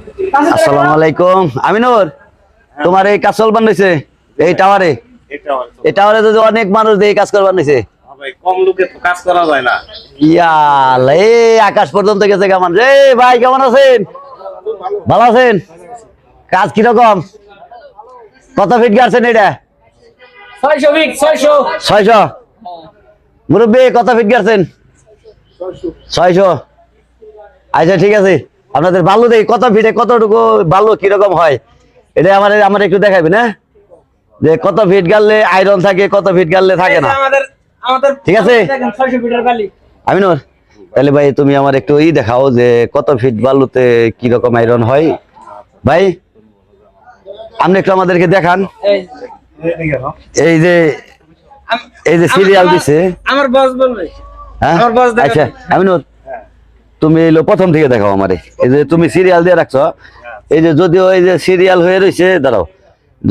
আসসালামু আলাইকুম আমিনুর, তোমার এই কাজ চলবার নিছে এই টাওয়ারে? এই টাওয়ারে যদি অনেক মানুষ দিয়ে কাজ করবার নিছে, কম লোকে তো কাজ করা যায় না। ইয়াল এই আকাশ পর্যন্ত গেছে কেমন রে ভাই, কেমন আছেন? ভালো আছেন? কাজ কিরকম? কত ফিট গাড়ছেন এটা? 600 ফিট 600। মুরব্বী কত ফিট গাড়ছেন? 600। আচ্ছা ঠিক আছে, আপনাদের বালু দেই কত ফিটে কতটুকু বালু কিরকম হয় এটা আমার একটু দেখাবেন, হ্যাঁ? যে কত ফিট গাড়লে আয়রন থাকে, কত ফিট গাড়লে থাকে না, ঠিক আছে? 600 ফিটের বালি। আমিনুর, তাহলে ভাই তুমি আমার একটু দেখাও যে কত ফিট বালুতে কিরকম আয়রন হয়। ভাই আপনি একটু আমাদেরকে দেখান। এই যে সিরিয়াল দিছে, আমার বস বলবে। হ্যাঁ আমার বস দেখাবে। আচ্ছা আমিনুর, তুমি এলো প্রথম থেকে দেখাও আমারে। এই যে তুমি সিরিয়াল দিয়ে রাখছো, এই যে যদিও এই যে সিরিয়াল হয়ে রয়েছে, দাঁড়াও,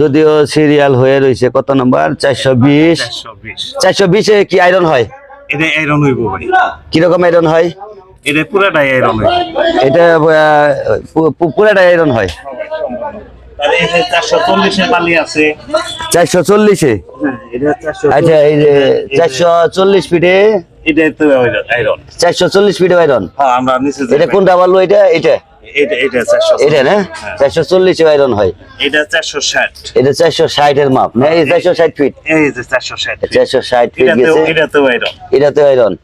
যদিও সিরিয়াল হয়ে রয়েছে কত নাম্বার? 420। 420 এ কি আয়রন হয়? এটা আয়রন হইব ভাই। কিরকম আয়রন হয়? এটা পুরাটাই আয়রন হইব। এটা পুরাটাই আয়রন হয়। তাহলে এই যে 440 এর বালি আছে। 440-এ? হ্যাঁ, এটা 440। আচ্ছা, এই যে 440 ফিটে, এটা তো আয়রন। 440 ফিটে আয়রন। হ্যাঁ, আমরা নিচে এটা কোনটা বললো? এটা 440। এটা না, 440 আয়রন হয়। এটা 460। এটা 460 এর মাপ না? এই 460 ফিট। এই যে 460। 460 ফিট গেছে। এটাতে আয়রন। এটাতে আয়রন।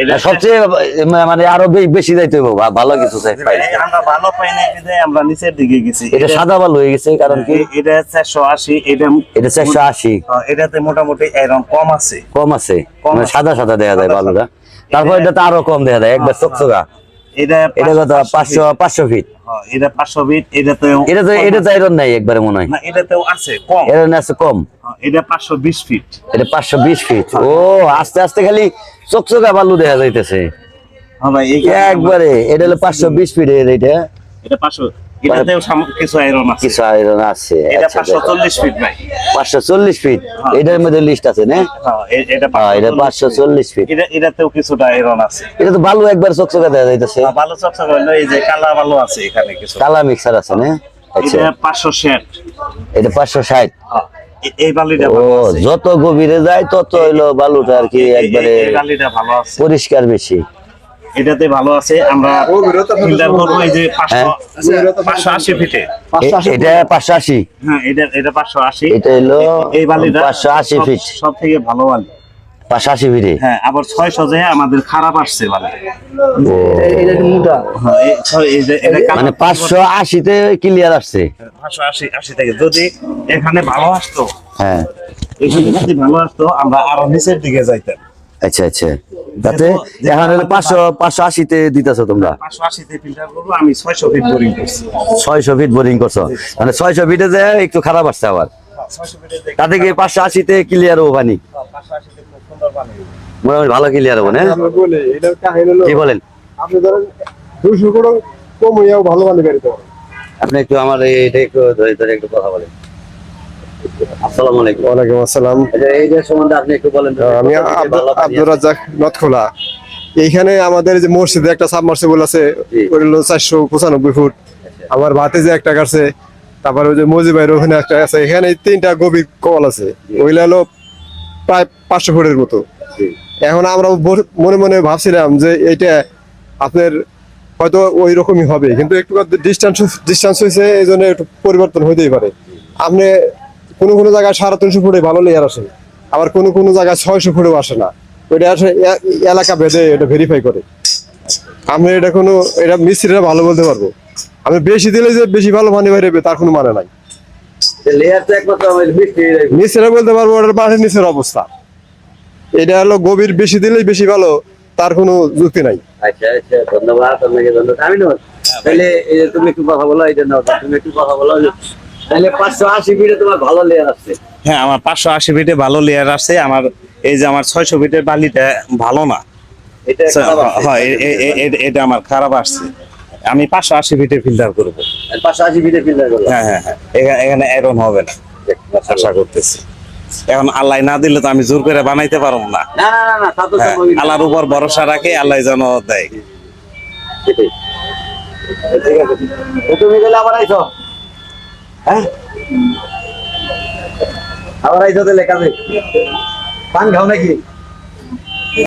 এটা সবচেয়ে মানে আরো বেশি যাইতে হবে, ভালো কিছু চাই। আমরা ভালো পাই না, বিধায় আমরা নিচের দিকে গেছি। এটা সাদা বালু হয়ে গেছে, কারণ কি? এটা 480। এটা 480। এটাতে মোটামুটি আয়রন কম আছে। কম আছে, মানে সাদা সাদা দেখা যায় বালুটা। তারপর এটা তো আরো কম দেখা যায়, একবার চকচকা। এটা কত? 500 ফিট। এটা 500 ফিট। এটা তো আয়রন নাই একবারে মনে হয়। না, এটাতেও আছে কম। আয়রন আছে কম। এটা 520 ফিট। এটা 520 ফিট। ও আস্তে আস্তে খালি চকচকা বালু দেখা যাইতেছে হ্যাঁ ভাই, একবারে। এটা হলো 520 ফিট। এটা 500। এটাতেও কিছু আয়রন আছে। কিছু আয়রন আছে। এটা আচ্ছা, 540 ফিট ভাই। 540 ফিট। এটার মধ্যে লিস্ট আছে না? হ্যাঁ, এটা এটা 540 ফিট। এটাতেও কিছুটা আয়রন আছে। এটা তো বালু একবার চকচকা দেখা যাইতেছে। ভালো চকচক হলো। এই যে কালা বালু আছে এখানে কিছু। কালা মিক্সার আছে না? আচ্ছা, এটা 560। এটা 560। এই বালিটা ও, ভালো আছে। যত গভীরে যায় তত হইলো বালুটা আর কি একবারে এই বালিটা ভালো আছে। পরিষ্কার বেশি। এটাতে ভালো আছে। আমরা ফিল্টার করব এই যে 580 ফিটে। এটা 580। হ্যাঁ, এটা 580। এটা হলো এই বালিটা 580 ফিট। সব থেকে ভালো বালি। 580 ফিটে। হ্যাঁ, আবার 600 যে আমাদের খারাপ আসছে বালি। এটা একটু মোটা। হ্যাঁ, এই যে এটা মানে 580 তে ক্লিয়ার আসছে। 580 থেকে যদি এখানে ভালো আসতো, হ্যাঁ, এখানে যদি ভালো আসতো আমরা আরো নিচের দিকে যাইতাম। আচ্ছা আচ্ছা। তাতে এখন হলো 580 তে দিতেছো তোমরা? 580 তে ফিল্টার করব। আমি 600 ফিট বোরিং করছি। 600 ফিট বোরিং করছো, মানে 600 ফিটে যে একটু খারাপ আসছে আবার। 600 ফিটে দেখি তাতে কি 580 তে ক্লিয়ার হবো পানি? 580 তে খুব সুন্দর পানি। মোটামুটি ভালো ক্লিয়ার হবো না? কি বলেন? আপনি ধরেন 200 করে কম হইয়াও ভালো পানি বেরোতে পারে। আপনি একটু আমার এটা একটু ধরে ধরে একটু কথা বলেন। আসসালামু আলাইকুম। ওয়ালাইকুম আসসালাম। এই যে সম্বন্ধে আপনি একটু বলেন তো। আমি আব্দুর রাজ্জাক নথখোলা। এইখানে আমাদের যে মসজিদে একটা সাবমার্সিবল আছে, ওটা হলো 495 ফুট। আমার ভাতে যে একটা কাটছে, তারপরে ওই যে মজিবাইয়ের ওখানে একটা আছে। এখানে 3টা গভীর কল আছে, ওইগুলো হলো প্রায় 500 ফুটের মতো। এখন আমরা মনে মনে ভাবছিলাম যে এইটা আপনার হয়তো ওই রকমই হবে, কিন্তু একটু ডিস্টেন্স হয়েছে, এই জন্য একটু পরিবর্তন হইতেই পারে। আপনি কোনো জায়গায় 350 ফুটে ভালো লেয়ার আসে, আবার কোনো জায়গায় 600 ফুটেও আসে না। ওইটা আসে এলাকা ভেদে এটা ভেরিফাই করে। আমি এটা মিস্ত্রিরা ভালো বলতে পারবো। আমি বেশি দিলে যে বেশি ভালো পানি বেরোবে তার কোনো মানে নাই। লেয়ার তো একমাত্র মিস্ত্রিরা বলতে পারবো ওটার মাটির নিচের অবস্থা। এটা হলো গভীর বেশি দিলেই বেশি ভালো, তার কোনো যুক্তি নাই। আচ্ছা আচ্ছা, ধন্যবাদ আপনাকে, ধন্যবাদ। আমি নয় তাহলে এই যে তুমি একটু কথা বলো, এটা নাও, তুমি একটু কথা বলো। তাহলে 580 ফিটে তোমার ভালো লেয়ার আসছে। হ্যাঁ, আমার 580 ফিটে ভালো লেয়ার আছে। আমার এই যে আমার 600 ফিটের বালিটা ভালো না। এটা খারাপ আসছে। হ্যাঁ, এটা আমার খারাপ আসছে। আমি 580 ফিটে ফিল্টার করব। 580 ফিটে ফিল্টার করলাম। হ্যাঁ হ্যাঁ হ্যাঁ, এখানে আয়রন হবে না আশা করতেছি। এখন আল্লাহ না দিলে তো আমি জোর করে বানাইতে পারবো না। না না না না, তা তো হ্যাঁ, সম্ভবই না। আল্লাহর উপর ভরসা রাখে, আল্লাহ যেন দেয়। সেটাই। ঠিক আছে তো তুমি তাহলে আবার আইছো হ্যাঁ আবার আইছো তাহলে কাজে পান খাও নাকি